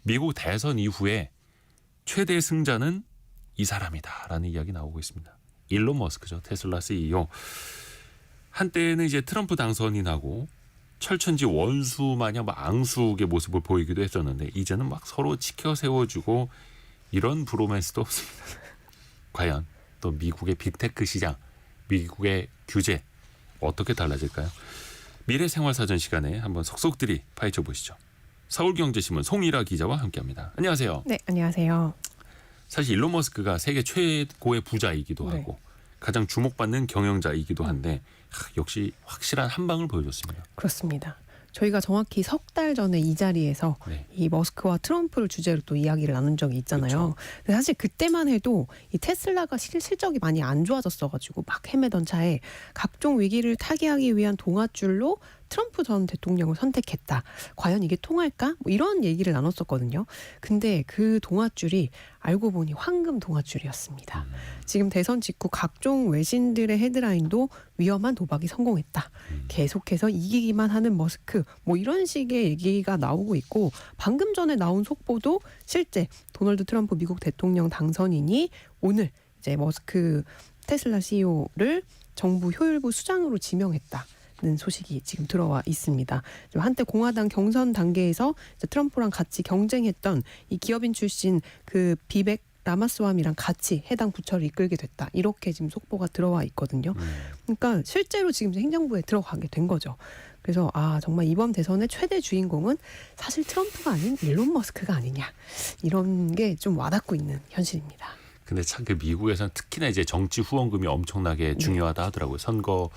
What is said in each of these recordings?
미국 대선 이후에 최대 승자는 이 사람이다라는 이야기 나오고 있습니다. 일론 머스크죠. 테슬라 CEO. 한때는 이제 트럼프 당선이 나고 철천지 원수 마냥 막 앙숙의 모습을 보이기도 했었는데 이제는 막 서로 지켜 세워주고 이런 브로맨스도 없습니다. 과연 또 미국의 빅테크 시장, 미국의 규제 어떻게 달라질까요? 미래생활사전 시간에 한번 속속들이 파헤쳐 보시죠. 서울경제신문 송일아 기자와 함께합니다. 안녕하세요. 네, 안녕하세요. 사실 일론 머스크가 세계 최고의 부자이기도 네. 하고 가장 주목받는 경영자이기도 한데 역시 확실한 한 방을 보여줬습니다. 그렇습니다. 저희가 정확히 석 달 전에 이 자리에서 네. 이 머스크와 트럼프를 주제로 또 이야기를 나눈 적이 있잖아요. 그렇죠. 근데 사실 그때만 해도 이 테슬라가 실적이 많이 안 좋아졌어가지고 막 헤매던 차에 각종 위기를 타개하기 위한 동아줄로 트럼프 전 대통령을 선택했다. 과연 이게 통할까? 뭐 이런 얘기를 나눴었거든요. 근데 그 동아줄이 알고 보니 황금 동아줄이었습니다. 지금 대선 직후 각종 외신들의 헤드라인도 위험한 도박이 성공했다. 계속해서 이기기만 하는 머스크. 뭐 이런 식의 얘기가 나오고 있고 방금 전에 나온 속보도 실제 도널드 트럼프 미국 대통령 당선인이 오늘 이제 머스크 테슬라 CEO를 정부 효율부 수장으로 지명했다. 는 소식이 지금 들어와 있습니다. 한때 공화당 경선 단계에서 트럼프랑 같이 경쟁했던 이 기업인 출신 그 비벡 라마스와미랑 같이 해당 부처를 이끌게 됐다. 이렇게 지금 속보가 들어와 있거든요. 그러니까 실제로 지금 행정부에 들어가게 된 거죠. 그래서 정말 이번 대선의 최대 주인공은 사실 트럼프가 아닌 일론 머스크가 아니냐. 이런 게 좀 와닿고 있는 현실입니다. 근데 참 그 미국에서는 특히나 이제 정치 후원금이 엄청나게 중요하다 하더라고요. 선거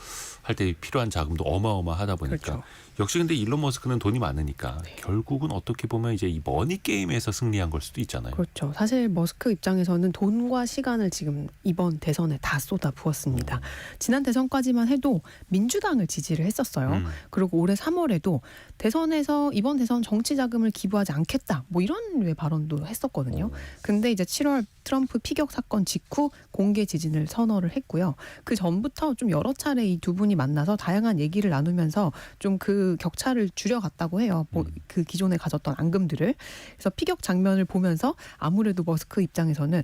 할 때 필요한 자금도 어마어마하다 보니까. 그렇죠. 역시 근데 일론 머스크는 돈이 많으니까 결국은 어떻게 보면 이제 이 머니 게임에서 승리한 걸 수도 있잖아요. 그렇죠. 사실 머스크 입장에서는 돈과 시간을 지금 이번 대선에 다 쏟아 부었습니다. 지난 대선까지만 해도 민주당을 지지를 했었어요. 그리고 올해 3월에도 대선에서 이번 대선 정치 자금을 기부하지 않겠다. 뭐 이런 류의 발언도 했었거든요. 근데 이제 7월 트럼프 피격 사건 직후 공개 지진을 선언을 했고요. 그 전부터 좀 여러 차례 이 두 분이 만나서 다양한 얘기를 나누면서 좀 그 격차를 줄여갔다고 해요. 그 기존에 가졌던 앙금들을. 그래서 피격 장면을 보면서 아무래도 머스크 입장에서는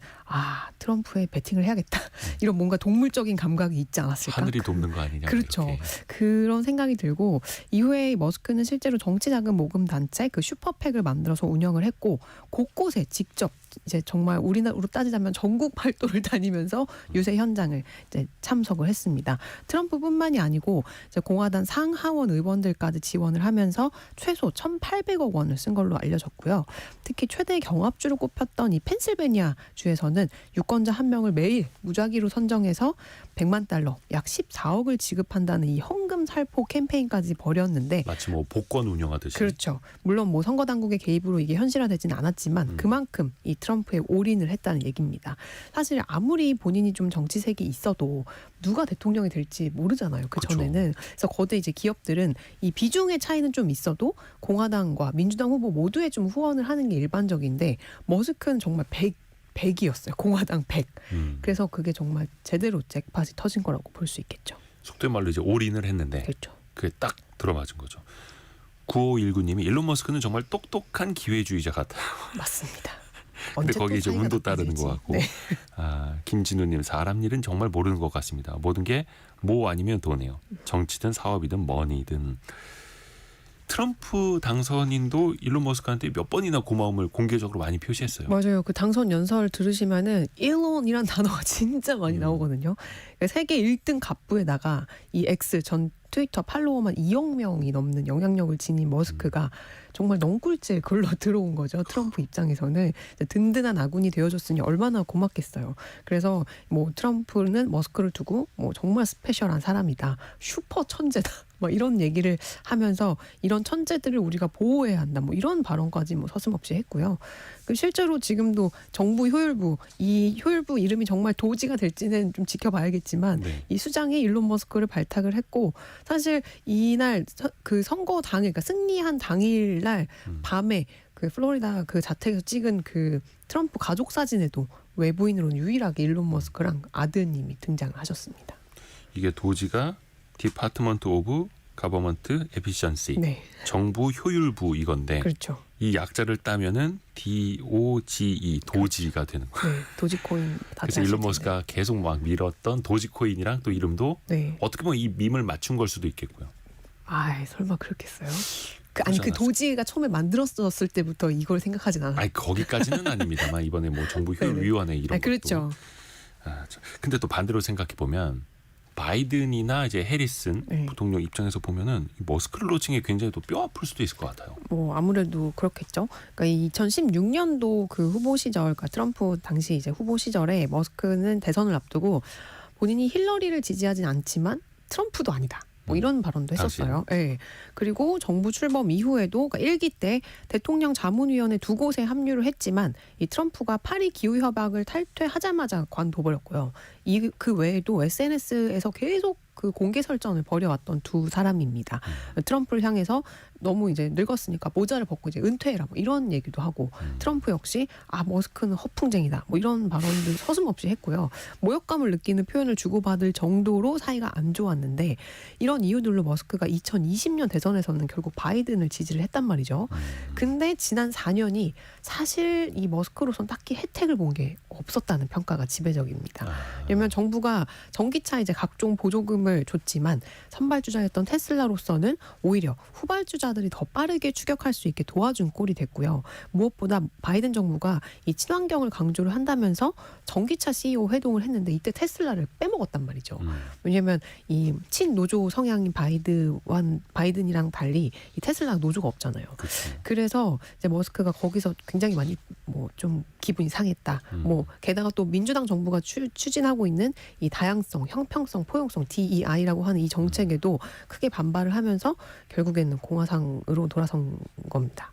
트럼프에 베팅을 해야겠다. 이런 뭔가 동물적인 감각이 있지 않았을까. 하늘이 돕는 거 아니냐. 그렇죠. 이렇게. 그런 생각이 들고 이후에 머스크는 실제로 정치자금 모금 단체 그 슈퍼팩을 만들어서 운영을 했고 곳곳에 직접 이제 정말 우리나라로 따지자면 전국 팔도를 다니면서 유세 현장을 이제 참석을 했습니다. 트럼프뿐만이 아니고 이제 공화당 상하원 의원들까지 지원을 하면서 최소 1,800억 원을 쓴 걸로 알려졌고요. 특히 최대 경합주로 꼽혔던 이 펜실베니아 주에서는 유권자 한 명을 매일 무작위로 선정해서 100만 달러, 약 14억을 지급한다는 이 헌금 살포 캠페인까지 벌였는데 마치 뭐 복권 운영하듯이. 그렇죠. 물론 뭐 선거 당국의 개입으로 이게 현실화되지는 않았지만 그만큼 이 트럼프에 올인을 했다는 얘기입니다. 사실 아무리 본인이 좀 정치색이 있어도 누가 대통령이 될지 모르잖아요. 그 전에는. 그래서 거대 이제 기업들은 이 비중의 차이는 좀 있어도 공화당과 민주당 후보 모두에 좀 후원을 하는 게 일반적인데 머스크는 정말 100이었어요. 공화당 100. 그래서 그게 정말 제대로 잭팟이 터진 거라고 볼 수 있겠죠. 속된 말로 이제 올인을 했는데 그렇죠. 그게 딱 들어맞은 거죠. 9519님이 일론 머스크는 정말 똑똑한 기회주의자 같아요. 맞습니다. 근데 언제 거기에 또 좀 사이가 운도 따르는 나빠질지. 것 같고. 네. 김진우님 사람 일은 정말 모르는 것 같습니다. 모든 게 뭐 아니면 돈이에요. 정치든 사업이든 머니든. 트럼프 당선인도 일론 머스크한테 몇 번이나 고마움을 공개적으로 많이 표시했어요. 맞아요. 그 당선 연설 들으시면은 일론이란 단어가 진짜 많이 나오거든요. 그러니까 세계 1등 갑부에다가 이 X 전 트위터 팔로워만 2억 명이 넘는 영향력을 지닌 머스크가 정말 넝굴째 굴러 들어온 거죠. 트럼프 입장에서는 든든한 아군이 되어줬으니 얼마나 고맙겠어요. 그래서 뭐 트럼프는 머스크를 두고 뭐 정말 스페셜한 사람이다. 슈퍼 천재다. 뭐 이런 얘기를 하면서 이런 천재들을 우리가 보호해야 한다. 뭐 이런 발언까지 뭐 서슴없이 했고요. 실제로 지금도 정부 효율부, 이 효율부 이름이 정말 도지가 될지는 좀 지켜봐야겠지만 이 수장이 일론 머스크를 발탁을 했고 사실 이날 그 선거 당일, 그러니까 승리한 당일날 밤에 그 플로리다 그 자택에서 찍은 그 트럼프 가족 사진에도 외부인으로는 유일하게 일론 머스크랑 아드님이 등장을 하셨습니다. 이게 도지가 디파트먼트 오브 Government Efficiency, 네, 정부 효율부 이건데 그렇죠. 이 약자를 따면은 DOGE, 도지가 되는 거예요. 네, 도지코인 다들 그래서 아실 일론 텐데. 머스크가 계속 막 밀었던 도지코인이랑 또 이름도 네. 어떻게 보면 이 밈을 맞춘 걸 수도 있겠고요. 아, 설마 그렇겠어요? 그러지 그 도지가 처음에 만들어졌을 때부터 이걸 생각하진 않아요. 아니 거기까지는 아닙니다만 이번에 뭐 정부 효율위원회 이런 아, 그렇죠. 것도. 근데 또 반대로 생각해 보면 바이든이나 이제 해리슨 네. 부통령 입장에서 보면은 이 머스크를 놓친 게 굉장히 또 뼈 아플 수도 있을 것 같아요. 뭐 아무래도 그렇겠죠. 그러니까 이 2016년도 그 후보 시절, 그러니까 트럼프 당시 이제 후보 시절에 머스크는 대선을 앞두고 본인이 힐러리를 지지하진 않지만 트럼프도 아니다. 뭐 이런 발언도 했었어요. 예. 그리고 정부 출범 이후에도 그러니까 1기 때 대통령 자문위원회 두 곳에 합류를 했지만 이 트럼프가 파리 기후 협약을 탈퇴하자마자 관둬버렸고요. 그 외에도 SNS에서 계속 그 공개 설전을 벌여왔던 두 사람입니다. 트럼프를 향해서 너무 이제 늙었으니까 모자를 벗고 이제 은퇴해라 뭐 이런 얘기도 하고 트럼프 역시 머스크는 허풍쟁이다 뭐 이런 발언들 서슴없이 했고요. 모욕감을 느끼는 표현을 주고받을 정도로 사이가 안 좋았는데 이런 이유들로 머스크가 2020년 대선에서는 결국 바이든을 지지를 했단 말이죠. 근데 지난 4년이 사실 이 머스크로선 딱히 혜택을 본 게 없었다는 평가가 지배적입니다. 왜냐하면 정부가 전기차 이제 각종 보조금을 줬지만 선발주자였던 테슬라로서는 오히려 후발주자들이 더 빠르게 추격할 수 있게 도와준 꼴이 됐고요. 무엇보다 바이든 정부가 이 친환경을 강조를 한다면서 전기차 CEO 회동을 했는데 이때 테슬라를 빼먹었단 말이죠. 왜냐하면 이 친노조 성향인 바이든이랑 달리 이 테슬라 노조가 없잖아요. 그렇죠. 그래서 이제 머스크가 거기서 굉장히 많이 뭐 좀 기분이 상했다. 뭐 게다가 또 민주당 정부가 추진하고 있는 이 다양성, 형평성, 포용성 DEI라고 하는 이 정책에도 크게 반발을 하면서 결국에는 공화당으로 돌아선 겁니다.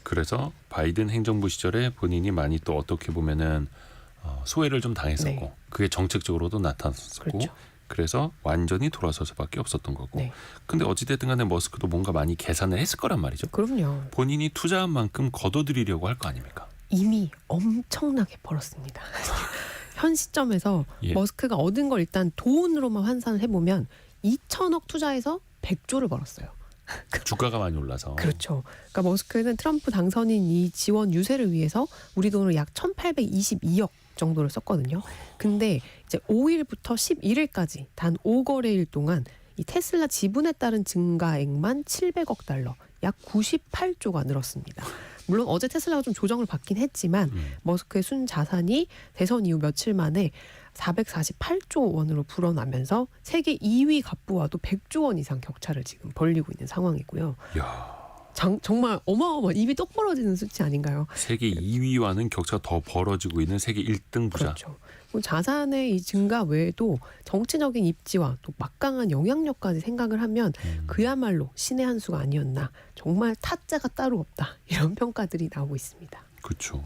그래서 바이든 행정부 시절에 본인이 많이 또 어떻게 보면은 소외를 좀 당했었고 네. 그게 정책적으로도 나타났었고 그렇죠. 그래서 완전히 돌아설 수밖에 없었던 거고. 네. 근데 어찌됐든 간에 머스크도 뭔가 많이 계산을 했을 거란 말이죠. 그럼요. 본인이 투자한 만큼 거둬들이려고 할 거 아닙니까? 이미 엄청나게 벌었습니다. 현 시점에서 예. 머스크가 얻은 걸 일단 돈으로만 환산을 해보면 2천억 투자해서 100조를 벌었어요. 주가가 많이 올라서. 그렇죠. 그러니까 머스크는 트럼프 당선인 이 지원 유세를 위해서 우리 돈으로 약 1,822억 정도를 썼거든요. 근데 이제 5일부터 11일까지 단 5거래일 동안 이 테슬라 지분에 따른 증가액만 700억 달러, 약 98조가 늘었습니다. 물론 어제 테슬라가 좀 조정을 받긴 했지만 머스크의 순자산이 대선 이후 며칠 만에 448조 원으로 불어나면서 세계 2위 갑부와도 100조 원 이상 격차를 지금 벌리고 있는 상황이고요. 야, 정말 어마어마한 입이 똑 벌어지는 수치 아닌가요? 세계 2위와는 격차가 더 벌어지고 있는 세계 1등 부자. 그렇죠. 자산의 이 증가 외에도 정치적인 입지와 또 막강한 영향력까지 생각을 하면 그야말로 신의 한 수가 아니었나. 정말 타짜가 따로 없다. 이런 평가들이 나오고 있습니다. 그렇죠.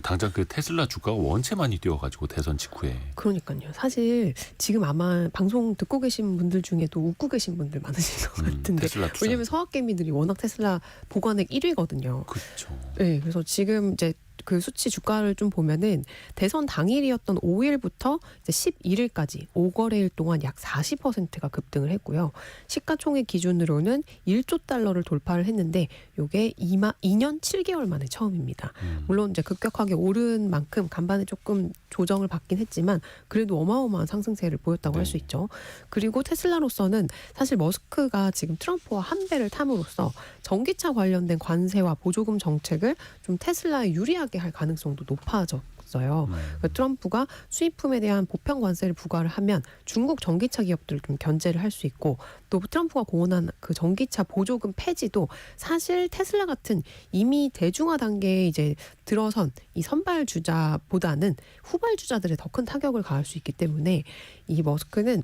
당장 그 테슬라 주가가 원체 많이 뛰어가지고 대선 직후에. 그러니까요. 사실 지금 아마 방송 듣고 계신 분들 중에도 웃고 계신 분들 많으실 것 같은데. 테슬라 투자. 왜냐하면 서학개미들이 워낙 테슬라 보관액 1위거든요. 그렇죠. 네, 그래서 지금 이제 그 수치 주가를 좀 보면은 대선 당일이었던 5일부터 이제 11일까지 5거래일 동안 약 40%가 급등을 했고요. 시가총액 기준으로는 1조 달러를 돌파를 했는데 이게 2년 7개월 만에 처음입니다. 물론 이제 급격하게 오른 만큼 간반에 조금 조정을 받긴 했지만 그래도 어마어마한 상승세를 보였다고 할 수 있죠. 그리고 테슬라로서는 사실 머스크가 지금 트럼프와 한 배를 탐으로써 전기차 관련된 관세와 보조금 정책을 좀 테슬라에 유리하게 할 가능성도 높아졌어요. 트럼프가 수입품에 대한 보편 관세를 부과를 하면 중국 전기차 기업들을 좀 견제를 할 수 있고 또 트럼프가 공언한 그 전기차 보조금 폐지도 사실 테슬라 같은 이미 대중화 단계에 이제 들어선 이 선발 주자보다는 후발 주자들에 더 큰 타격을 가할 수 있기 때문에 이 머스크는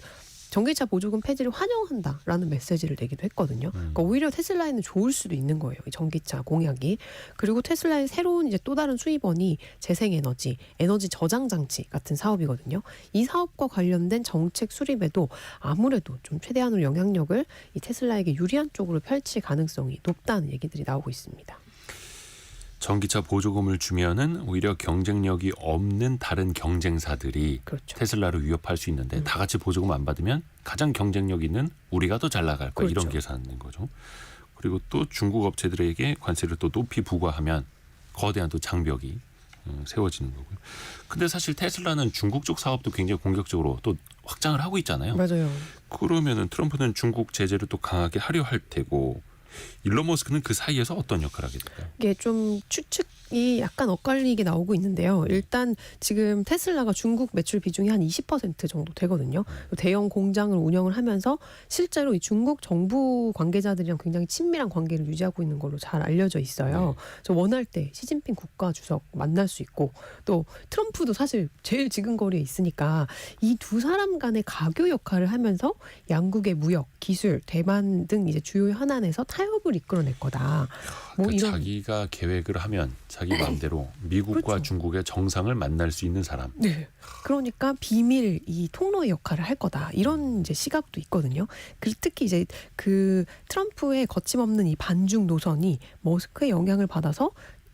전기차 보조금 폐지를 환영한다라는 메시지를 내기도 했거든요. 그러니까 오히려 테슬라에는 좋을 수도 있는 거예요. 이 전기차 공약이. 그리고 테슬라의 새로운 이제 또 다른 수입원이 재생에너지, 에너지 저장 장치 같은 사업이거든요. 이 사업과 관련된 정책 수립에도 아무래도 좀 최대한으로 영향력을 이 테슬라에게 유리한 쪽으로 펼칠 가능성이 높다는 얘기들이 나오고 있습니다. 전기차 보조금을 주면은 오히려 경쟁력이 없는 다른 경쟁사들이 그렇죠. 테슬라를 위협할 수 있는데 다 같이 보조금 안 받으면 가장 경쟁력 있는 우리가 더 잘 나갈 거야. 그렇죠. 이런 계산인 거죠. 그리고 또 중국 업체들에게 관세를 또 높이 부과하면 거대한 또 장벽이 세워지는 거고요. 근데 사실 테슬라는 중국 쪽 사업도 굉장히 공격적으로 또 확장을 하고 있잖아요. 맞아요. 그러면은 트럼프는 중국 제재를 또 강하게 하려 할 테고 일론 머스크는 그 사이에서 어떤 역할을 하게 될까요? 이게 좀 추측이 약간 엇갈리게 나오고 있는데요. 일단 지금 테슬라가 중국 매출 비중이 한 20% 정도 되거든요. 대형 공장을 운영을 하면서 실제로 이 중국 정부 관계자들이랑 굉장히 친밀한 관계를 유지하고 있는 걸로 잘 알려져 있어요. 그래서 원할 때 시진핑 국가 주석 만날 수 있고 또 트럼프도 사실 제일 지근거리에 있으니까 이 두 사람 간의 가교 역할을 하면서 양국의 무역, 기술, 대만 등 이제 주요 현안에서 타협을 이끌어낼 거다. 뭐 그러니까 이런 자기가 계획을 하면 자기 마음대로 미국과 그렇죠. 중국의 정상을 만날 수 있는 사람. 네. 그러니까 비밀 이 통로의 역할을 할 거다. 이런 이제 시각도 있거든요. 특히 이제 그 트럼프의 거침없는 이 반중 노선이 머스크의 영향을 받아서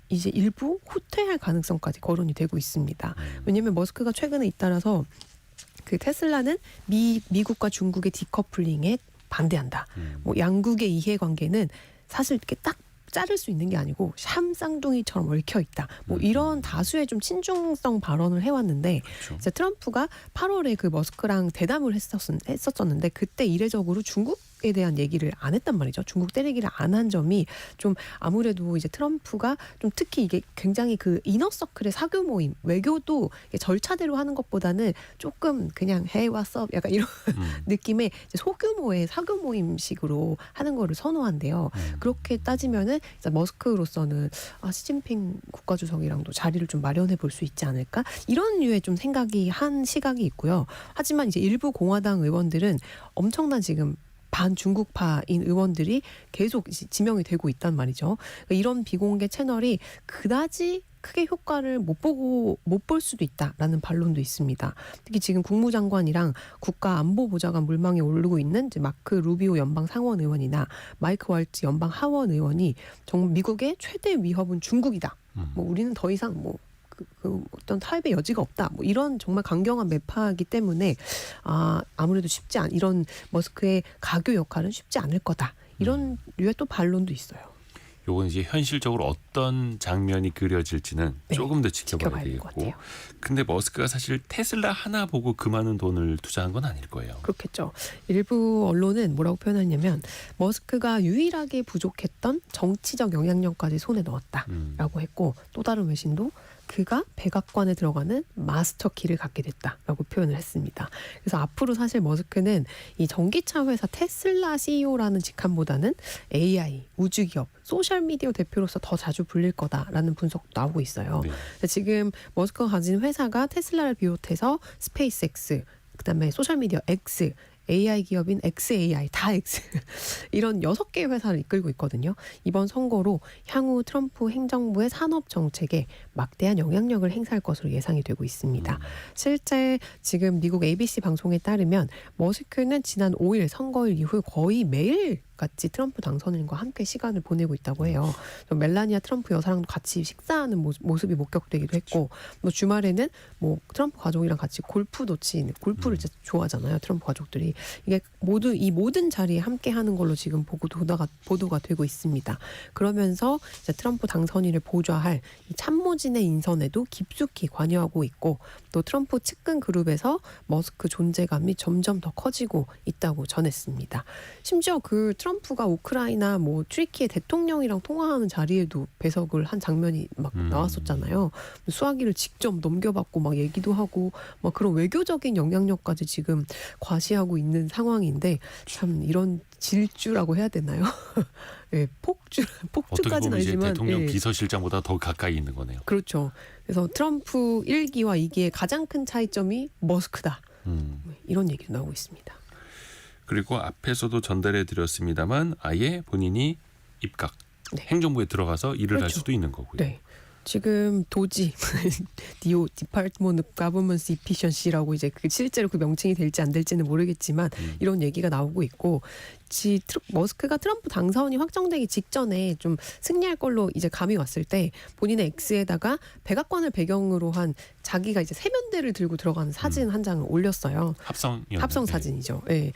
이제 일부 후퇴할 가능성까지 거론이 되고 있습니다. 왜냐하면 머스크가 최근에 잇따라서 그 테슬라는 미국과 중국의 디커플링에 반대한다. 뭐 양국의 이해관계는 사실 이렇게 딱 자를 수 있는 게 아니고 샴쌍둥이처럼 얽혀 있다. 뭐 이런 다수의 좀 친중성 발언을 해왔는데 그렇죠. 이제 트럼프가 8월에 그 머스크랑 대담을 했었었는데 그때 이례적으로 중국에 대한 얘기를 안 했단 말이죠. 중국 때리기를 안 한 점이 좀 아무래도 이제 트럼프가 좀 특히 이게 굉장히 그 이너서클의 사교 모임 외교도 절차대로 하는 것보다는 조금 그냥 Hey what's up 약간 이런 느낌의 이제 소규모의 사교 모임식으로 하는 거를 선호한대요. 그렇게 따지면은 이제 머스크로서는 시진핑 국가주석이랑도 자리를 좀 마련해 볼 수 있지 않을까 이런 류의 좀 생각이 한 시각이 있고요. 하지만 이제 일부 공화당 의원들은 엄청난 지금 반중국파인 의원들이 계속 지명이 되고 있단 말이죠. 그러니까 이런 비공개 채널이 그다지 크게 효과를 못 볼 수도 있다라는 반론도 있습니다. 특히 지금 국무장관이랑 국가안보보좌관 물망에 오르고 있는 이제 마크 루비오 연방 상원 의원이나 마이크 왈츠 연방 하원 의원이 정말 미국의 최대 위협은 중국이다. 뭐 우리는 더 이상 그 어떤 타협의 여지가 없다. 뭐 이런 정말 강경한 매파이기 때문에 아무래도 이런 머스크의 가교 역할은 쉽지 않을 거다. 이런 류의 또 반론도 있어요. 요건 이제 현실적으로 어떤 장면이 그려질지는 네, 조금 더 지켜봐야 될것 되겠고. 같아요. 근데 머스크가 사실 테슬라 하나 보고 그 많은 돈을 투자한 건 아닐 거예요. 그렇겠죠. 일부 언론은 뭐라고 표현하냐면 머스크가 유일하게 부족했던 정치적 영향력까지 손에 넣었다라고 했고 또 다른 외신도 그가 백악관에 들어가는 마스터 키를 갖게 됐다라고 표현을 했습니다. 그래서 앞으로 사실 머스크는 이 전기차 회사 테슬라 CEO라는 직함보다는 AI, 우주기업, 소셜미디어 대표로서 더 자주 불릴 거다라는 분석도 나오고 있어요. 네. 지금 머스크가 가진 회사가 테슬라를 비롯해서 스페이스X, 그다음에 소셜미디어 X, AI 기업인 XAI, 다 X 이런 6개의 회사를 이끌고 있거든요. 이번 선거로 향후 트럼프 행정부의 산업 정책에 막대한 영향력을 행사할 것으로 예상이 되고 있습니다. 실제 지금 미국 ABC 방송에 따르면 머스크는 지난 5일 선거일 이후 거의 매일 같이 트럼프 당선인과 함께 시간을 보내고 있다고 해요. 멜라니아 트럼프 여사랑도 같이 식사하는 모습이 목격되기도 했고, 뭐 주말에는 뭐 트럼프 가족이랑 같이 골프를 진짜 좋아하잖아요. 트럼프 가족들이 이게 이 모든 자리에 함께하는 걸로 지금 보도가 되고 있습니다. 그러면서 이제 트럼프 당선인을 보좌할 이 참모진의 인선에도 깊숙이 관여하고 있고, 또 트럼프 측근 그룹에서 머스크 존재감이 점점 더 커지고 있다고 전했습니다. 심지어 그 트럼프가 우크라이나 뭐 튀르키예 대통령이랑 통화하는 자리에도 배석을 한 장면이 막 나왔었잖아요. 수화기를 직접 넘겨받고 막 얘기도 하고 막 그런 외교적인 영향력까지 지금 과시하고 있는 상황인데 참 이런 질주라고 해야 되나요? 네, 어떻게 폭주까지는 보면 이제 아니지만 대통령 예. 비서실장보다 더 가까이 있는 거네요. 그렇죠. 그래서 트럼프 1기와 2기의 가장 큰 차이점이 머스크다. 이런 얘기도 나오고 있습니다. 그리고 앞에서도 전달해 드렸습니다만 아예 본인이 입각, 네. 행정부에 들어가서 일을 할 그렇죠. 수도 있는 거고요. 네. 지금 도지 Department of Government Efficiency라고 이제 실제로 그 명칭이 될지 안 될지는 모르겠지만 이런 얘기가 나오고 있고, 머스크가 트럼프 당선이 확정되기 직전에 좀 승리할 걸로 이제 감이 왔을 때 본인의 X에다가 백악관을 배경으로 한 자기가 이제 세면대를 들고 들어가는 사진 한 장을 올렸어요. 합성 사진이죠. 예.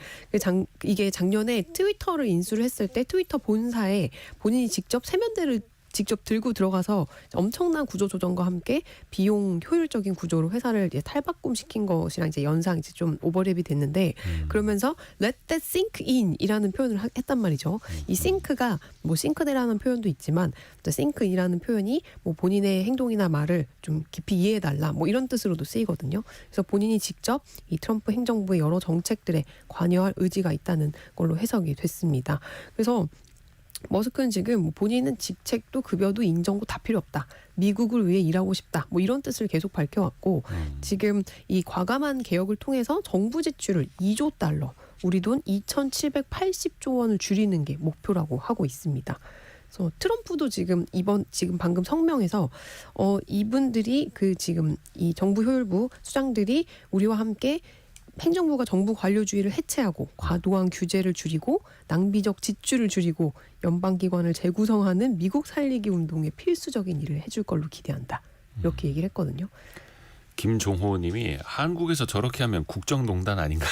이게 작년에 트위터를 인수를 했을 때 트위터 본사에 본인이 직접 세면대를 직접 들고 들어가서 엄청난 구조 조정과 함께 비용 효율적인 구조로 회사를 이제 탈바꿈시킨 것이랑 이제 연상 이제 좀 오버랩이 됐는데, 그러면서 let that sink in이라는 표현을 했단 말이죠. 이 sink가 뭐 싱크대라는 표현도 있지만 sink in이라는 표현이 뭐 본인의 행동이나 말을 좀 깊이 이해해달라 뭐 이런 뜻으로도 쓰이거든요. 그래서 본인이 직접 이 트럼프 행정부의 여러 정책들에 관여할 의지가 있다는 걸로 해석이 됐습니다. 그래서 머스크는 지금 본인은 직책도 급여도 인정도 다 필요 없다. 미국을 위해 일하고 싶다. 뭐 이런 뜻을 계속 밝혀왔고, 지금 이 과감한 개혁을 통해서 정부 지출을 2조 달러, 우리 돈 2,780조 원을 줄이는 게 목표라고 하고 있습니다. 그래서 트럼프도 지금 방금 성명에서 이분들이 지금 이 정부 효율부 수장들이 우리와 함께 행정부가 정부 관료주의를 해체하고 과도한 규제를 줄이고 낭비적 지출을 줄이고 연방기관을 재구성하는 미국 살리기 운동에 필수적인 일을 해줄 걸로 기대한다. 이렇게 얘기를 했거든요. 김종호 님이 한국에서 저렇게 하면 국정농단 아닌가요?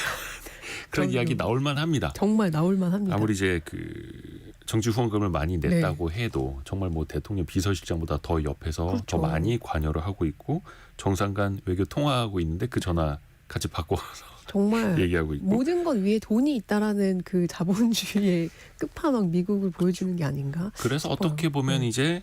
그런 이야기 나올 만합니다. 정말 나올 만합니다. 아무리 이제 정치 후원금을 많이 냈다고 해도 정말 뭐 대통령 비서실장보다 더 옆에서 그렇죠. 더 많이 관여를 하고 있고 정상 간 외교 통화하고 있는데 그 전화 같이 바꿔서 정말 얘기하고 있고, 모든 것 위에 돈이 있다라는 그 자본주의의 끝판왕 미국을 보여주는 게 아닌가. 그래서 어떻게 보면 이제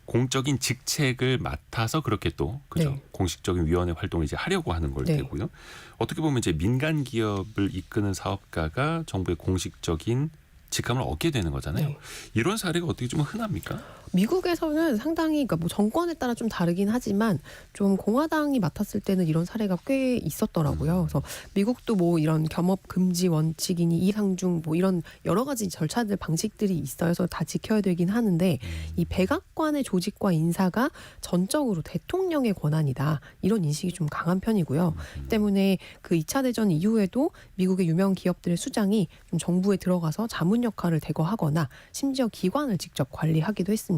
공적인 직책을 맡아서 그렇게 또 그죠? 네. 공식적인 위원회 활동을 이제 하려고 하는 걸 네. 테고요. 어떻게 보면 이제 민간 기업을 이끄는 사업가가 정부의 공식적인 직함을 얻게 되는 거잖아요. 네. 이런 사례가 어떻게 좀 흔합니까? 미국에서는 상당히 그러니까 뭐 정권에 따라 좀 다르긴 하지만 좀 공화당이 맡았을 때는 이런 사례가 꽤 있었더라고요. 그래서 미국도 뭐 이런 겸업 금지 원칙이니 이상중 뭐 이런 여러 가지 절차들 방식들이 있어요. 그래서 다 지켜야 되긴 하는데 이 백악관의 조직과 인사가 전적으로 대통령의 권한이다. 이런 인식이 좀 강한 편이고요. 때문에 그 2차 대전 이후에도 미국의 유명 기업들의 수장이 좀 정부에 들어가서 자문 역할을 대거하거나 심지어 기관을 직접 관리하기도 했습니다.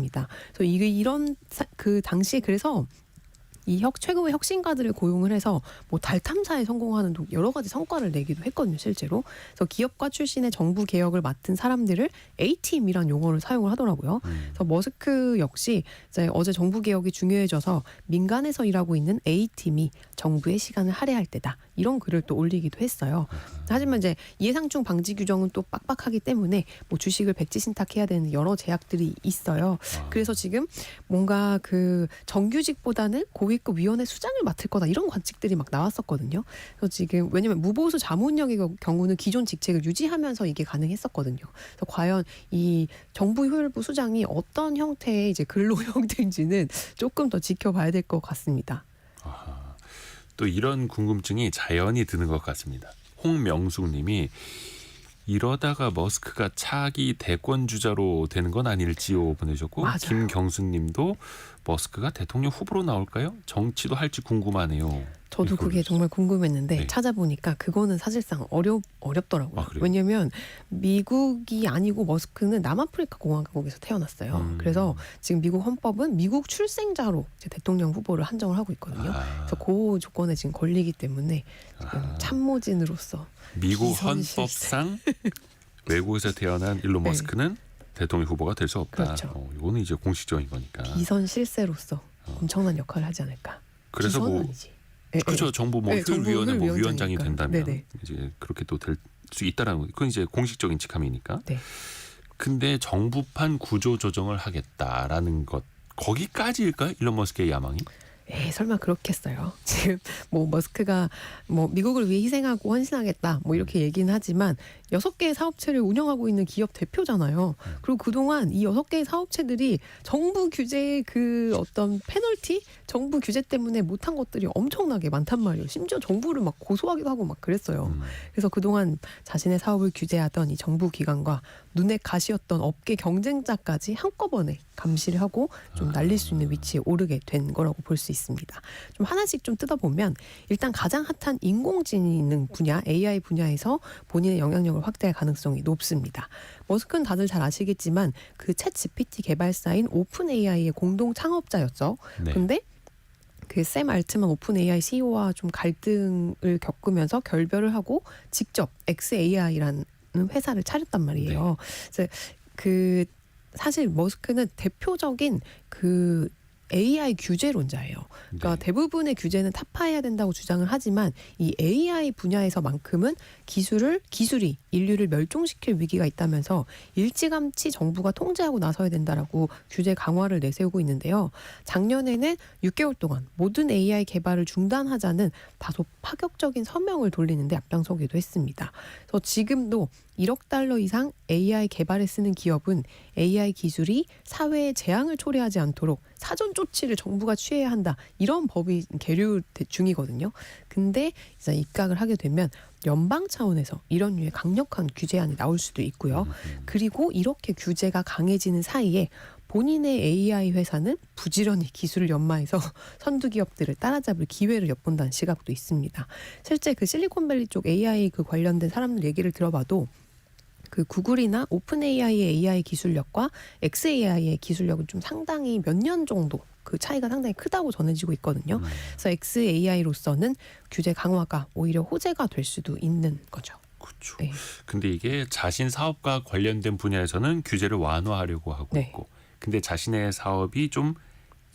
그래서 이런 그 당시에 그래서 이 최고의 혁신가들을 고용을 해서 뭐 달 탐사에 성공하는 여러 가지 성과를 내기도 했거든요, 실제로. 그래서 기업가 출신의 정부 개혁을 맡은 사람들을 A팀이란 용어를 사용을 하더라고요. 그래서 머스크 역시 이제 어제 정부 개혁이 중요해져서 민간에서 일하고 있는 A팀이 정부의 시간을 할애할 때다. 이런 글을 또 올리기도 했어요. 하지만 이제 이해상충 방지 규정은 또 빡빡하기 때문에 뭐 주식을 백지 신탁해야 되는 여러 제약들이 있어요. 그래서 지금 뭔가 그 정규직보다는 고위급 위원회 수장을 맡을 거다 이런 관측들이 막 나왔었거든요. 그래서 지금 왜냐면 무보수 자문역의 경우는 기존 직책을 유지하면서 이게 가능했었거든요. 그래서 과연 이 정부 효율부 수장이 어떤 형태의 이제 근로 형태인지는 조금 더 지켜봐야 될 것 같습니다. 또 이런 궁금증이 자연히 드는 것 같습니다. 홍명숙 님이 이러다가 머스크가 차기 대권 주자로 되는 건 아닐지요 보내셨고, 맞아요. 김경수 님도 머스크가 대통령 후보로 나올까요? 정치도 할지 궁금하네요. 저도 그게 정말 궁금했는데 네. 찾아보니까 그거는 사실상 어렵더라고요. 아, 그래요? 왜냐하면 미국이 아니고 머스크는 남아프리카 공화국에서 태어났어요. 그래서 지금 미국 헌법은 미국 출생자로 이제 대통령 후보를 한정을 하고 있거든요. 그래서 그 조건에 지금 걸리기 때문에 지금 참모진으로서 미국 기선 헌법상 외국에서 태어난 일론 네. 머스크는 대통령 후보가 될 수 없다. 그렇죠. 이거는 이제 공식적인 거니까. 비선 실세로서 엄청난 역할을 하지 않을까. 그래서 비선은 뭐 아니지. 네, 그렇죠. 정부 뭐 네, 정부 효율위원회 뭐 효율위원장이니까. 위원장이 된다면 네네. 이제 그렇게 또 될 수 있다라는 거. 그건 이제 공식적인 직함이니까. 네. 근데 정부판 구조 조정을 하겠다라는 것 거기까지일까요? 일론 머스크의 야망이? 설마 그렇겠어요. 지금 뭐 머스크가 뭐 미국을 위해 희생하고 헌신하겠다 뭐 이렇게 얘기는 하지만 6개의 사업체를 운영하고 있는 기업 대표잖아요. 그리고 그동안 이 6개의 사업체들이 정부 규제의 그 어떤 페널티, 정부 규제 때문에 못한 것들이 엄청나게 많단 말이에요. 심지어 정부를 막 고소하기도 하고 막 그랬어요. 그래서 그동안 자신의 사업을 규제하던 이 정부 기관과 눈에 가시였던 업계 경쟁자까지 한꺼번에 감시를 하고 좀 날릴 수 있는 위치에 오르게 된 거라고 볼 수 있습니다. 좀 하나씩 좀 뜯어보면 일단 가장 핫한 인공지능 분야, AI 분야에서 본인의 영향력을 확대할 가능성이 높습니다. 머스크는 다들 잘 아시겠지만 그 챗 GPT 개발사인 오픈 AI의 공동 창업자였죠. 네. 근데 그 샘 알트만 오픈 AI CEO와 좀 갈등을 겪으면서 결별을 하고 직접 XAI라는 회사를 차렸단 말이에요. 그래서 그 사실 머스크는 대표적인 그 AI 규제론자예요. 그러니까 네. 대부분의 규제는 타파해야 된다고 주장을 하지만 이 AI 분야에서만큼은 기술이 인류를 멸종시킬 위기가 있다면서 일찌감치 정부가 통제하고 나서야 된다라고 규제 강화를 내세우고 있는데요. 작년에는 6개월 동안 모든 AI 개발을 중단하자는 다소 파격적인 서명을 돌리는데 앞장서기도 했습니다. 그래서 지금도 1억 달러 이상 AI 개발에 쓰는 기업은 AI 기술이 사회에 재앙을 초래하지 않도록 사전 조치를 정부가 취해야 한다. 이런 법이 계류 중이거든요. 근데 이제 입각을 하게 되면 연방 차원에서 이런 류의 강력한 규제안이 나올 수도 있고요. 그리고 이렇게 규제가 강해지는 사이에 본인의 AI 회사는 부지런히 기술을 연마해서 선두 기업들을 따라잡을 기회를 엿본다는 시각도 있습니다. 실제 그 실리콘밸리 쪽 AI 그 관련된 사람들 얘기를 들어봐도 그 구글이나 오픈 AI의 AI 기술력과 XAI의 기술력은 좀 상당히 몇 년 정도 그 차이가 상당히 크다고 전해지고 있거든요. 그래서 XAI로서는 규제 강화가 오히려 호재가 될 수도 있는 거죠. 그렇죠. 네. 근데 이게 자신 사업과 관련된 분야에서는 규제를 완화하려고 하고 네. 있고, 근데 자신의 사업이 좀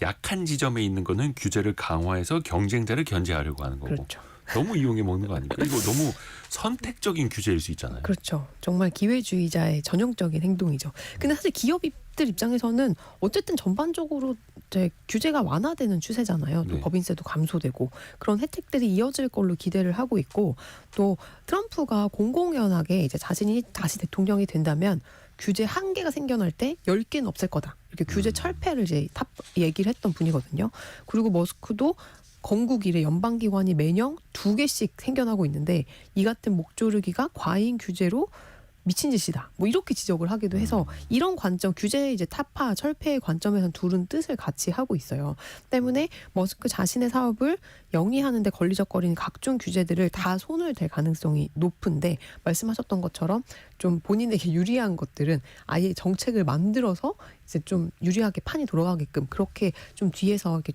약한 지점에 있는 거는 규제를 강화해서 경쟁자를 견제하려고 하는 거고. 그렇죠. 너무 이용해 먹는 거 아닙니까? 이거 너무 선택적인 규제일 수 있잖아요. 그렇죠. 정말 기회주의자의 전형적인 행동이죠. 근데 사실 기업들 입장에서는 어쨌든 전반적으로 이제 규제가 완화되는 추세잖아요. 또 네. 법인세도 감소되고 그런 혜택들이 이어질 걸로 기대를 하고 있고 또 트럼프가 공공연하게 이제 자신이 다시 대통령이 된다면 규제 한계가 생겨날 때 10개는 없앨 거다. 이렇게 규제 철폐를 이제 얘기를 했던 분이거든요. 그리고 머스크도 건국 이래 연방기관이 매년 2개씩 생겨나고 있는데 이 같은 목조르기가 과잉 규제로 미친 짓이다. 뭐 이렇게 지적을 하기도 해서 이런 관점, 규제 이제 타파, 철폐의 관점에서는 둘은 뜻을 같이 하고 있어요. 때문에 머스크 자신의 사업을 영위하는데 걸리적거리는 각종 규제들을 다 손을 댈 가능성이 높은데 말씀하셨던 것처럼 좀 본인에게 유리한 것들은 아예 정책을 만들어서 이제 좀 유리하게 판이 돌아가게끔 그렇게 좀 뒤에서 이렇게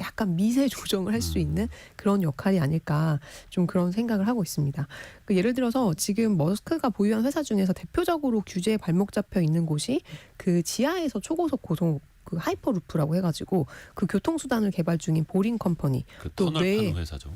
약간 미세 조정을 할 수 있는 그런 역할이 아닐까 좀 그런 생각을 하고 있습니다. 그 예를 들어서 지금 머스크가 보유한 회사 중에서 대표적으로 규제에 발목 잡혀 있는 곳이 그 지하에서 초고속 고속 그 하이퍼루프라고 해가지고 그 교통수단을 개발 중인 보링 컴퍼니 그 또 터널 파는 회사죠.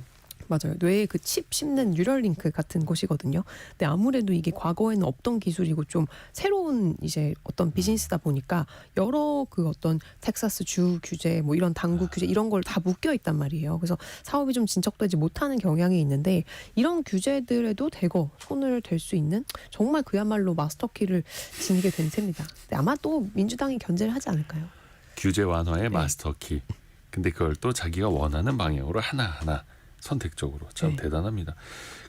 맞아요. 뇌에 그 칩 심는 뉴럴링크 같은 곳이거든요. 근데 아무래도 이게 과거에는 없던 기술이고 좀 새로운 이제 어떤 비즈니스다 보니까 여러 그 어떤 텍사스 주 규제 뭐 이런 당국 규제 이런 걸 다 묶여 있단 말이에요. 그래서 사업이 좀 진척되지 못하는 경향이 있는데 이런 규제들에도 대거 손을 댈 수 있는 정말 그야말로 마스터키를 지니게 된 셈입니다. 근데 아마 또 민주당이 견제를 하지 않을까요? 규제 완화의 네. 마스터키. 근데 그걸 또 자기가 원하는 방향으로 하나하나 선택적으로 참 네. 대단합니다.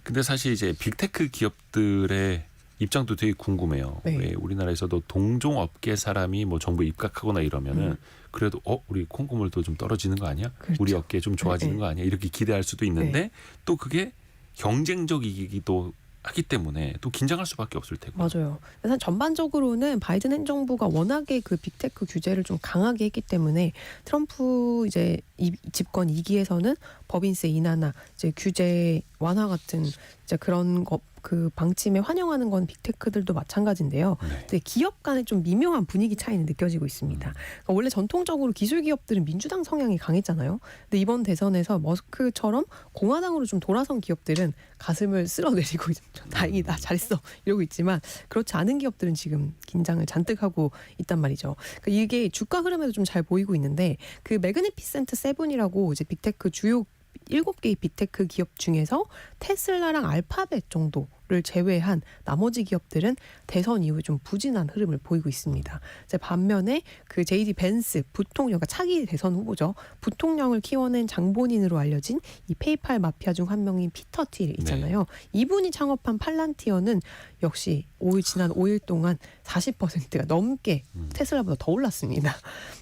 근데 사실 이제 빅테크 기업들의 입장도 되게 궁금해요. 네. 왜 우리나라에서도 동종업계 사람이 뭐 정부에 입각하거나 이러면은 그래도 우리 콩고물도 좀 떨어지는 거 아니야? 그렇죠. 우리 업계 좀 좋아지는 네. 거 아니야? 이렇게 기대할 수도 있는데 또 그게 경쟁적이기도 하기 때문에 또 긴장할 수밖에 없을 테고. 맞아요. 그래서 전반적으로는 바이든 행정부가 워낙에 그 빅테크 규제를 좀 강하게 했기 때문에 트럼프 이제 이 집권 2기에서는 법인세 인하나 이제 규제 완화 같은 이제 그런 그 방침에 환영하는 건 빅테크들도 마찬가지인데요. 네. 근데 기업 간에 좀 미묘한 분위기 차이는 느껴지고 있습니다. 그러니까 원래 전통적으로 기술 기업들은 민주당 성향이 강했잖아요. 근데 이번 대선에서 머스크처럼 공화당으로 좀 돌아선 기업들은 가슴을 쓸어내리고 다행이다, 잘했어 이러고 있지만 그렇지 않은 기업들은 지금 긴장을 잔뜩 하고 있단 말이죠. 그러니까 이게 주가 흐름에도 좀 잘 보이고 있는데 그 매그니피센트 세븐이라고 이제 빅테크 주요 7개의 빅테크 기업 중에서 테슬라랑 알파벳 정도를 제외한 나머지 기업들은 대선 이후에 좀 부진한 흐름을 보이고 있습니다. 이제 반면에 그 JD 벤스 부통령, 그러니까 차기 대선 후보죠. 부통령을 키워낸 장본인으로 알려진 이 페이팔 마피아 중 한 명인 피터 틸 있잖아요. 이분이 창업한 팔란티어는 역시 지난 5일 동안 40%가 넘게 테슬라보다 더 올랐습니다.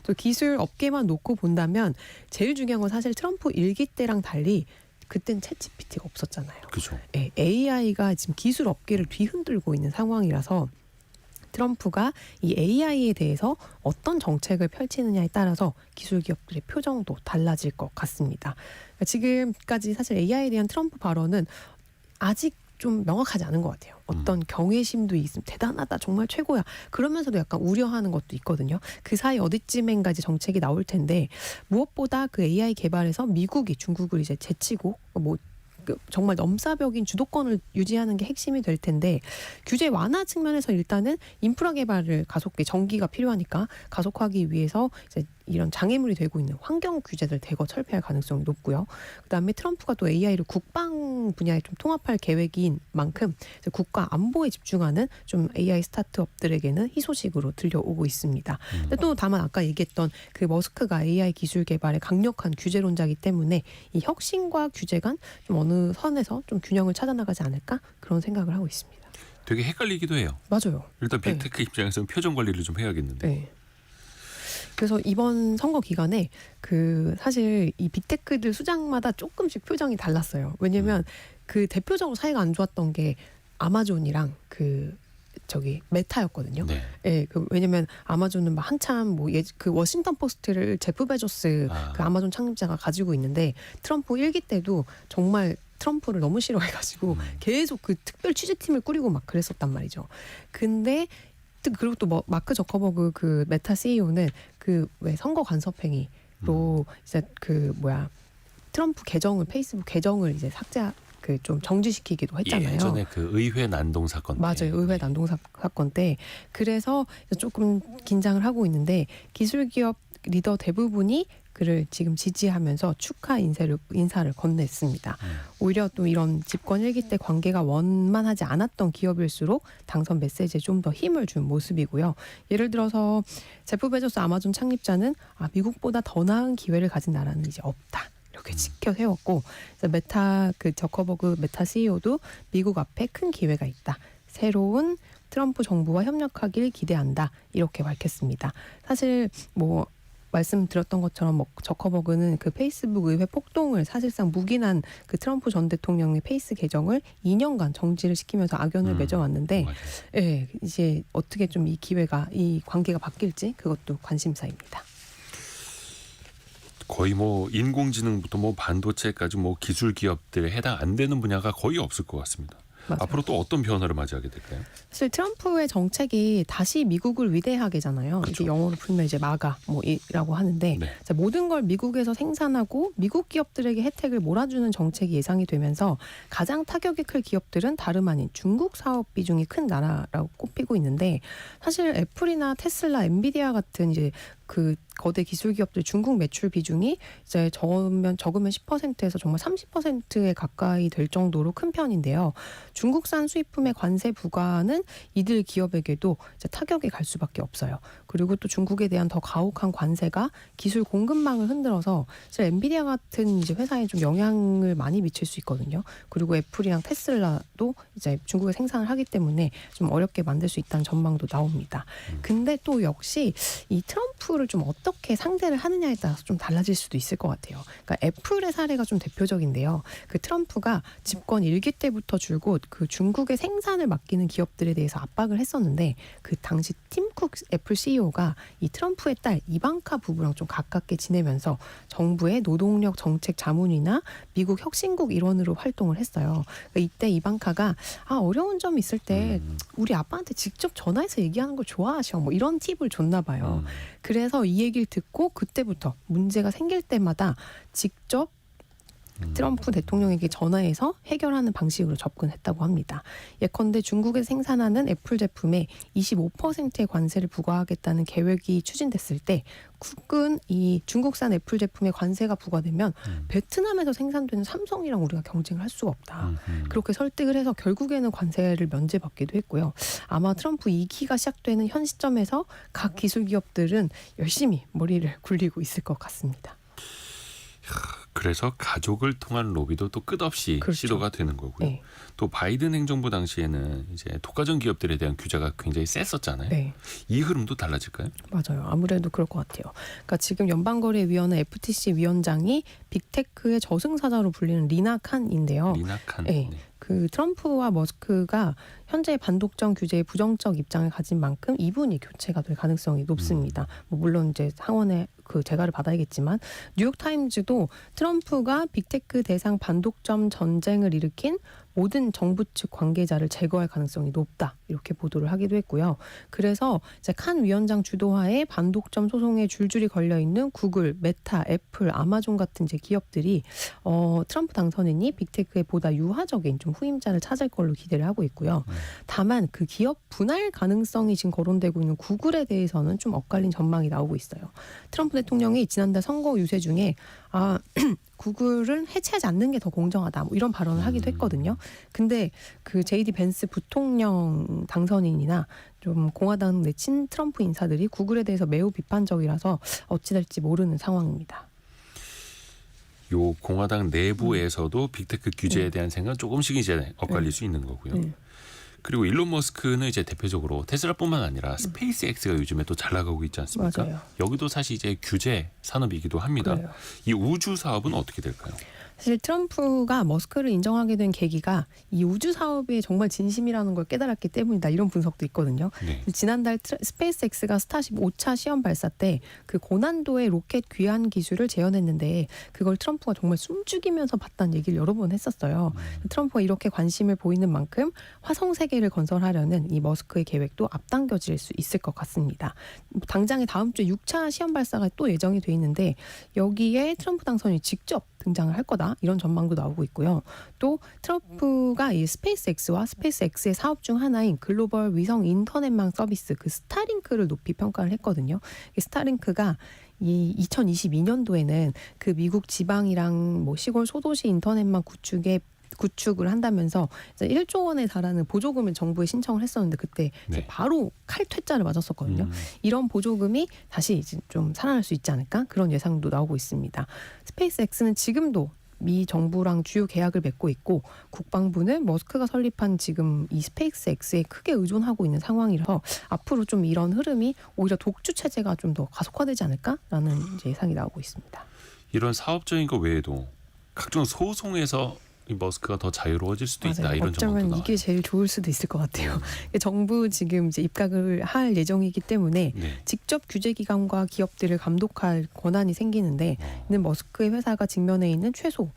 또 기술 업계만 놓고 본다면 제일 중요한 건 사실 트럼프 일기 때랑 달리 그땐 챗GPT가 없었잖아요. 그죠. 네, AI가 지금 기술 업계를 뒤흔들고 있는 상황이라서 트럼프가 이 AI에 대해서 어떤 정책을 펼치느냐에 따라서 기술 기업들의 표정도 달라질 것 같습니다. 그러니까 지금까지 사실 AI에 대한 트럼프 발언은 아직 좀 명확하지 않은 것 같아요. 어떤 경외심도 있음, 대단하다, 정말 최고야. 그러면서도 약간 우려하는 것도 있거든요. 그 사이 어디쯤엔가 이제 정책이 나올 텐데 무엇보다 그 AI 개발에서 미국이 중국을 이제 제치고 정말 넘사벽인 주도권을 유지하는 게 핵심이 될 텐데 규제 완화 측면에서 일단은 인프라 개발을 전기가 필요하니까 가속하기 위해서 이제 이런 장애물이 되고 있는 환경 규제들 대거 철폐할 가능성이 높고요. 그다음에 트럼프가 또 AI를 국방 분야에 좀 통합할 계획인 만큼 이제 국가 안보에 집중하는 좀 AI 스타트업들에게는 희소식으로 들려오고 있습니다. 근데 또 다만 아까 얘기했던 그 머스크가 AI 기술 개발에 강력한 규제론자이기 때문에 이 혁신과 규제 간 좀 어느 선에서 좀 균형을 찾아나가지 않을까 그런 생각을 하고 있습니다. 되게 헷갈리기도 해요. 맞아요. 일단 빅테크 입장에서는 표정 관리를 좀 해야겠는데. 네. 그래서 이번 선거 기간에 그 사실 이 빅테크들 수장마다 조금씩 표정이 달랐어요. 왜냐면 그 대표적으로 사이가 안 좋았던 게 아마존이랑 메타였거든요. 네. 예, 왜냐면 아마존은 막 한참 그 워싱턴 포스트를 제프 베조스 그 아마존 창립자가 가지고 있는데 트럼프 일기 때도 정말 트럼프를 너무 싫어해가지고 계속 그 특별 취재팀을 꾸리고 막 그랬었단 말이죠. 근데 그리고 또 마크 저커버그 그 메타 CEO는 그 왜 선거 간섭행위로 이제 트럼프 페이스북 계정을 이제 좀 정지시키기도 했잖아요. 예전에 그 의회 난동 사건 때. 맞아요. 의회 난동 사건 때. 그래서 조금 긴장을 하고 있는데 기술 기업 리더 대부분이 그를 지금 지지하면서 축하 인사를 건넸습니다. 오히려 또 이런 집권 일기 때 관계가 원만하지 않았던 기업일수록 당선 메시지에 좀 더 힘을 준 모습이고요. 예를 들어서 제프 베조스 아마존 창립자는 미국보다 더 나은 기회를 가진 나라는 이제 없다. 이렇게 지켜 세웠고 저커버그 메타 CEO도 미국 앞에 큰 기회가 있다. 새로운 트럼프 정부와 협력하길 기대한다. 이렇게 밝혔습니다. 사실 말씀드렸던 것처럼 저커버그는 그 페이스북 의회 폭동을 사실상 묵인한 그 트럼프 전 대통령의 페이스 계정을 2년간 정지를 시키면서 악연을 맺어왔는데 예, 이제 어떻게 좀 이 관계가 바뀔지 그것도 관심사입니다. 거의 인공지능부터 반도체까지 기술 기업들에 해당 안 되는 분야가 거의 없을 것 같습니다. 맞아요. 앞으로 또 어떤 변화를 맞이하게 될까요? 사실 트럼프의 정책이 다시 미국을 위대하게잖아요. 그렇죠. 이제 영어로 풀면 이제 마가 이라고 하는데 네. 모든 걸 미국에서 생산하고 미국 기업들에게 혜택을 몰아주는 정책이 예상이 되면서 가장 타격이 클 기업들은 다름 아닌 중국 사업 비중이 큰 나라라고 꼽히고 있는데 사실 애플이나 테슬라, 엔비디아 같은 이제 그 거대 기술 기업들 중국 매출 비중이 이제 적으면 10%에서 정말 30%에 가까이 될 정도로 큰 편인데요. 중국산 수입품의 관세 부과는 이들 기업에게도 이제 타격이 갈 수밖에 없어요. 그리고 또 중국에 대한 더 가혹한 관세가 기술 공급망을 흔들어서 사실 엔비디아 같은 이제 회사에 좀 영향을 많이 미칠 수 있거든요. 그리고 애플이랑 테슬라도 이제 중국에 생산을 하기 때문에 좀 어렵게 만들 수 있다는 전망도 나옵니다. 근데 또 역시 이 트럼프 트럼프를 좀 어떻게 상대를 하느냐에 따라서 좀 달라질 수도 있을 것 같아요. 그러니까 애플의 사례가 좀 대표적인데요. 그 트럼프가 집권 1기 때부터 줄곧 그 중국의 생산을 맡기는 기업들에 대해서 압박을 했었는데 그 당시 팀 쿡 애플 CEO가 이 트럼프의 딸 이방카 부부랑 좀 가깝게 지내면서 정부의 노동력 정책 자문위나 미국 혁신국 일원으로 활동을 했어요. 그러니까 이때 이방카가 어려운 점 있을 때 우리 아빠한테 직접 전화해서 얘기하는 걸 좋아하셔. 뭐 이런 팁을 줬나 봐요. 그래서 이 얘기를 듣고 그때부터 문제가 생길 때마다 직접 트럼프 대통령에게 전화해서 해결하는 방식으로 접근했다고 합니다. 예컨대 중국에 생산하는 애플 제품에 25%의 관세를 부과하겠다는 계획이 추진됐을 때 쿡은 이 중국산 애플 제품에 관세가 부과되면 베트남에서 생산되는 삼성이랑 우리가 경쟁을 할 수가 없다. 그렇게 설득을 해서 결국에는 관세를 면제받기도 했고요. 아마 트럼프 2기가 시작되는 현 시점에서 각 기술 기업들은 열심히 머리를 굴리고 있을 것 같습니다. 그래서 가족을 통한 로비도 또 끝없이 그렇죠. 시도가 되는 거고요. 네. 또 바이든 행정부 당시에는 이제 독과점 기업들에 대한 규제가 굉장히 셌었잖아요. 네. 이 흐름도 달라질까요? 맞아요. 아무래도 그럴 것 같아요. 그러니까 지금 연방거래위원회 FTC 위원장이 빅테크의 저승사자로 불리는 리나 칸인데요. 리나 칸. 네. 그 트럼프와 머스크가 현재 반독점 규제에 부정적 입장을 가진 만큼 이분이 교체가 될 가능성이 높습니다. 뭐 물론 이제 상원의 그 재가를 받아야겠지만 뉴욕 타임즈도 트럼프가 빅테크 대상 반독점 전쟁을 일으킨 모든 정부 측 관계자를 제거할 가능성이 높다 이렇게 보도를 하기도 했고요. 그래서 이제 칸 위원장 주도하에 반독점 소송에 줄줄이 걸려 있는 구글, 메타, 애플, 아마존 같은 이제 기업들이 트럼프 당선인이 빅테크에 보다 유화적인 좀 후임자를 찾을 걸로 기대를 하고 있고요. 다만 그 기업 분할 가능성이 지금 거론되고 있는 구글에 대해서는 좀 엇갈린 전망이 나오고 있어요. 트럼프 대통령이 지난달 선거 유세 중에 구글은 해체하지 않는 게 더 공정하다. 뭐 이런 발언을 하기도 했거든요. 근데 그 JD 벤스 부통령 당선인이나 좀 공화당 내 친 트럼프 인사들이 구글에 대해서 매우 비판적이라서 어찌 될지 모르는 상황입니다. 요 공화당 내부에서도 빅테크 규제에 대한 생각은 조금씩 이제 엇갈릴 수 있는 거고요. 그리고 일론 머스크는 이제 대표적으로 테슬라뿐만 아니라 스페이스X가 요즘에 또 잘 나가고 있지 않습니까? 맞아요. 여기도 사실 이제 규제 산업이기도 합니다. 그래요. 이 우주 사업은 어떻게 될까요? 사실 트럼프가 머스크를 인정하게 된 계기가 이 우주 사업에 정말 진심이라는 걸 깨달았기 때문이다. 이런 분석도 있거든요. 네. 지난달 스페이스X가 스타쉽 5차 시험 발사 때 그 고난도의 로켓 귀환 기술을 재현했는데 그걸 트럼프가 정말 숨죽이면서 봤다는 얘기를 여러 번 했었어요. 트럼프가 이렇게 관심을 보이는 만큼 화성 세계를 건설하려는 이 머스크의 계획도 앞당겨질 수 있을 것 같습니다. 당장에 다음 주에 6차 시험 발사가 또 예정이 돼 있는데 여기에 트럼프 당선인이 직접 등장을 할 거다. 이런 전망도 나오고 있고요. 또 트럼프가 이 스페이스X와 스페이스X의 사업 중 하나인 글로벌 위성 인터넷망 서비스 그 스타링크를 높이 평가를 했거든요. 이 스타링크가 이 2022년도에는 그 미국 지방이랑 뭐 시골 소도시 인터넷망 구축을 한다면서 1조 원에 달하는 보조금을 정부에 신청을 했었는데 그때 이제 바로 칼퇴짜를 맞았었거든요. 이런 보조금이 다시 이제 좀 살아날 수 있지 않을까 그런 예상도 나오고 있습니다. 스페이스X는 지금도 미 정부랑 주요 계약을 맺고 있고 국방부는 머스크가 설립한 지금 이 스페이스X에 크게 의존하고 있는 상황이라서 앞으로 좀 이런 흐름이 오히려 독주 체제가 좀 더 가속화되지 않을까라는 이제 예상이 나오고 있습니다. 이런 사업적인 것 외에도 각종 소송에서 이 머스크가 더 자유로워질 수도 있다. 맞아요. 이런 전망도 어쩌면 나와요. 이게 제일 좋을 수도 있을 것 같아요. 정부 지금 이제 입각을 할 예정이기 때문에 직접 규제 기관과 기업들을 감독할 권한이 생기는데 이는 머스크의 회사가 직면해 있는 최소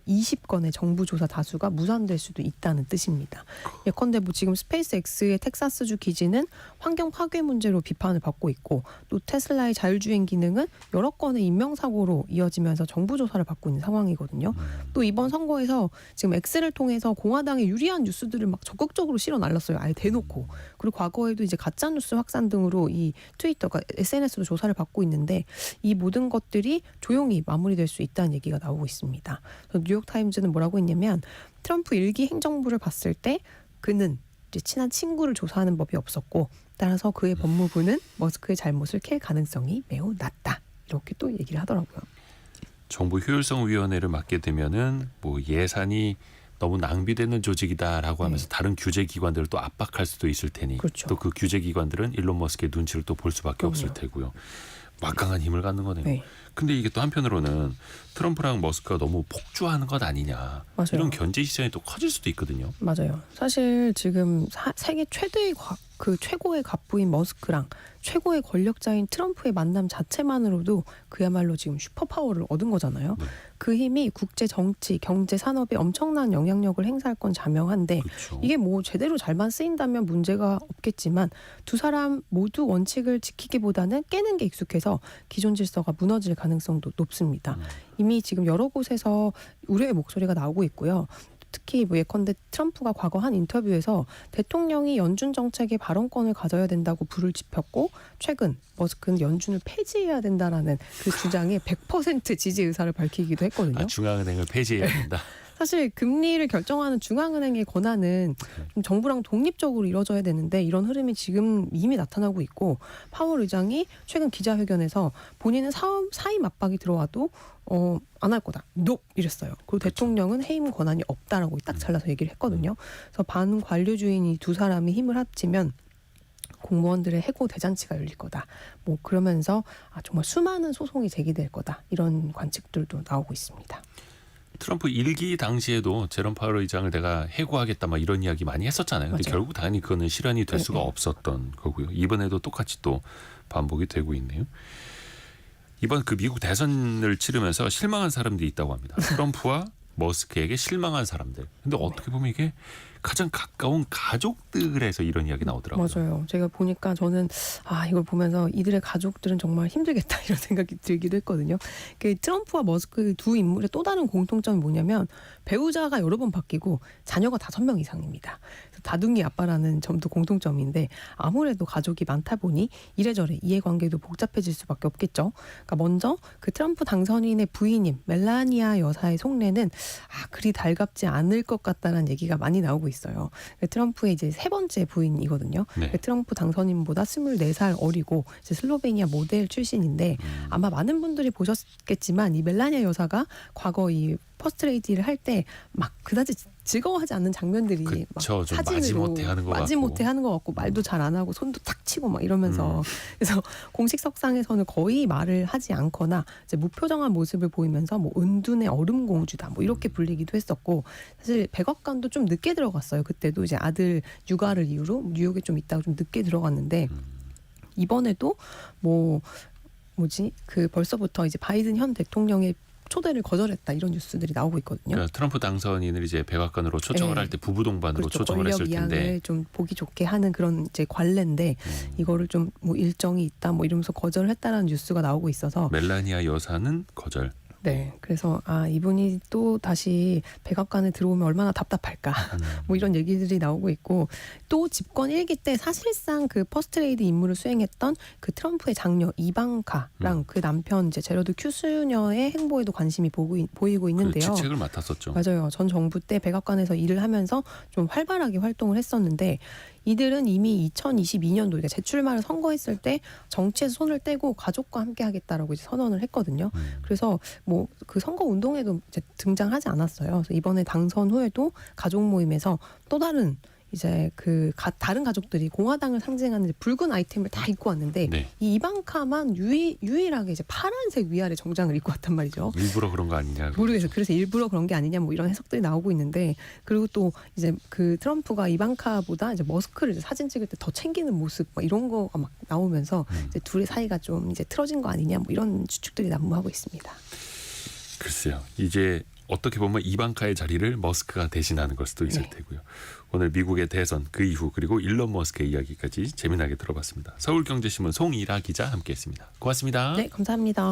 20건의 정부 조사 다수가 무산될 수도 있다는 뜻입니다. 예컨대 뭐 지금 스페이스X의 텍사스주 기지는 환경 파괴 문제로 비판을 받고 있고 또 테슬라의 자율주행 기능은 여러 건의 인명사고로 이어지면서 정부 조사를 받고 있는 상황이거든요. 또 이번 선거에서 지금 X를 통해서 공화당에 유리한 뉴스들을 막 적극적으로 실어 날렸어요. 아예 대놓고. 그리고 과거에도 이제 가짜뉴스 확산 등으로 이 트위터가 SNS로 조사를 받고 있는데 이 모든 것들이 조용히 마무리될 수 있다는 얘기가 나오고 있습니다. 뉴욕타임즈는 뭐라고 했냐면 트럼프 1기 행정부를 봤을 때 그는 이제 친한 친구를 조사하는 법이 없었고 따라서 그의 법무부는 머스크의 잘못을 캘 가능성이 매우 낮다. 이렇게 또 얘기를 하더라고요. 정부 효율성위원회를 맡게 되면은 뭐 예산이 너무 낭비되는 조직이다라고 하면서 다른 규제 기관들을 또 압박할 수도 있을 테니 그렇죠. 또 그 규제 기관들은 일론 머스크의 눈치를 또 볼 수밖에 그럼요. 없을 테고요. 막강한 힘을 갖는 거네요. 네. 근데 이게 또 한편으로는 트럼프랑 머스크가 너무 폭주하는 것 아니냐. 맞아요. 이런 견제 시장이 또 커질 수도 있거든요. 맞아요. 사실 지금 세계 최고의 갑부인 머스크랑 최고의 권력자인 트럼프의 만남 자체만으로도 그야말로 지금 슈퍼파워를 얻은 거잖아요. 네. 그 힘이 국제 정치, 경제, 산업에 엄청난 영향력을 행사할 건 자명한데 그렇죠. 이게 뭐 제대로 잘만 쓰인다면 문제가 없겠지만 두 사람 모두 원칙을 지키기보다는 깨는 게 익숙해서 기존 질서가 무너질 가능성도 높습니다. 이미 지금 여러 곳에서 우려의 목소리가 나오고 있고요. 특히 뭐 예컨대 트럼프가 과거 한 인터뷰에서 대통령이 연준 정책에 발언권을 가져야 된다고 불을 지폈고 최근 머스크는 연준을 폐지해야 된다라는 그 주장에 100% 지지 의사를 밝히기도 했거든요. 중앙은행을 폐지해야 된다. 사실 금리를 결정하는 중앙은행의 권한은 좀 정부랑 독립적으로 이루어져야 되는데 이런 흐름이 지금 이미 나타나고 있고 파월 의장이 최근 기자회견에서 본인은 사임 압박이 들어와도 안 할 거다. nope 이랬어요. 그리고 대통령은 해임 권한이 없다라고 딱 잘라서 얘기를 했거든요. 그래서 반관료주의인 이 두 사람이 힘을 합치면 공무원들의 해고 대잔치가 열릴 거다. 뭐 그러면서 정말 수많은 소송이 제기될 거다. 이런 관측들도 나오고 있습니다. 트럼프 1기 당시에도 제롬 파월 의장을 내가 해고하겠다 막 이런 이야기 많이 했었잖아요. 근데 맞아요. 결국 당연히 그거는 실현이 될 수가 네. 없었던 거고요. 이번에도 똑같이 또 반복이 되고 있네요. 이번 그 미국 대선을 치르면서 실망한 사람들이 있다고 합니다. 트럼프와 머스크에게 실망한 사람들. 근데 어떻게 보면 이게 가장 가까운 가족들에서 이런 이야기 나오더라고요. 맞아요. 제가 보니까 저는 이걸 보면서 이들의 가족들은 정말 힘들겠다 이런 생각이 들기도 했거든요. 그 트럼프와 머스크 두 인물의 또 다른 공통점이 뭐냐면 배우자가 여러 번 바뀌고 자녀가 5명 이상입니다. 그래서 다둥이 아빠라는 점도 공통점인데 아무래도 가족이 많다 보니 이래저래 이해관계도 복잡해질 수밖에 없겠죠. 그러니까 먼저 그 트럼프 당선인의 부인인 멜라니아 여사의 속내는 그리 달갑지 않을 것 같다는 얘기가 많이 나오고 있어요. 트럼프의 이제 3번째 부인이거든요. 네. 트럼프 당선인보다 24살 어리고 이제 슬로베니아 모델 출신인데 아마 많은 분들이 보셨겠지만 이 멜라니아 여사가 과거 이 퍼스트레이디를 할 때 막 그다지 즐거워하지 않는 장면들이 막 그쵸, 좀 사진으로 마지못해 하는 것 마지못해 같고. 하는 것 같고 말도 잘 안 하고 손도 탁 치고 막 이러면서 그래서 공식 석상에서는 거의 말을 하지 않거나 이제 무표정한 모습을 보이면서 뭐 은둔의 얼음 공주다 뭐 이렇게 불리기도 했었고 사실 백악관도 좀 늦게 들어갔어요. 그때도 이제 아들 육아를 이유로 뉴욕에 좀 있다가 좀 늦게 들어갔는데 이번에도 그 벌써부터 이제 바이든 현 대통령의 초대를 거절했다 이런 뉴스들이 나오고 있거든요. 그러니까 트럼프 당선인을 이제 백악관으로 초청을 네. 할 때 부부 동반으로 그렇죠. 초청을 권력 했을 텐데 이양을 좀 보기 좋게 하는 그런 이제 관례인데 이거를 좀 뭐 일정이 있다 뭐 이러면서 거절을 했다라는 뉴스가 나오고 있어서 멜라니아 여사는 거절. 네. 그래서 이분이 또 다시 백악관에 들어오면 얼마나 답답할까. 뭐 이런 얘기들이 나오고 있고 또 집권 1기 때 사실상 그 퍼스트레이디 임무를 수행했던 그 트럼프의 장녀 이방카랑 그 남편 이제 제러드 큐스녀의 행보에도 관심이 보이고 그 있는데요. 직책을 맡았었죠. 맞아요. 전 정부 때 백악관에서 일을 하면서 좀 활발하게 활동을 했었는데 이들은 이미 2022년도 그러니까 재출마를 선거했을 때 정치에서 손을 떼고 가족과 함께 하겠다라고 이제 선언을 했거든요. 그래서 뭐 그 선거 운동에도 이제 등장하지 않았어요. 그래서 이번에 당선 후에도 가족 모임에서 또 다른 이제 다른 가족들이 공화당을 상징하는 이제 붉은 아이템을 다 입고 왔는데 네. 이 이방카만 유일하게 이제 파란색 위아래 정장을 입고 왔단 말이죠. 일부러 그런 거 아니냐. 모르겠어요. 그래서 일부러 그런 게 아니냐 뭐 이런 해석들이 나오고 있는데 그리고 또 이제 그 트럼프가 이방카보다 이제 머스크를 이제 사진 찍을 때 더 챙기는 모습 막 이런 거가 막 나오면서 이제 둘의 사이가 좀 이제 틀어진 거 아니냐 뭐 이런 추측들이 난무하고 있습니다. 글쎄요. 이제 어떻게 보면 이방카의 자리를 머스크가 대신하는 걸 수도 있을 네. 테고요. 오늘 미국의 대선 그 이후 그리고 일론 머스크의 이야기까지 재미나게 들어봤습니다. 서울경제신문 송일아 기자 함께했습니다. 고맙습니다. 네, 감사합니다.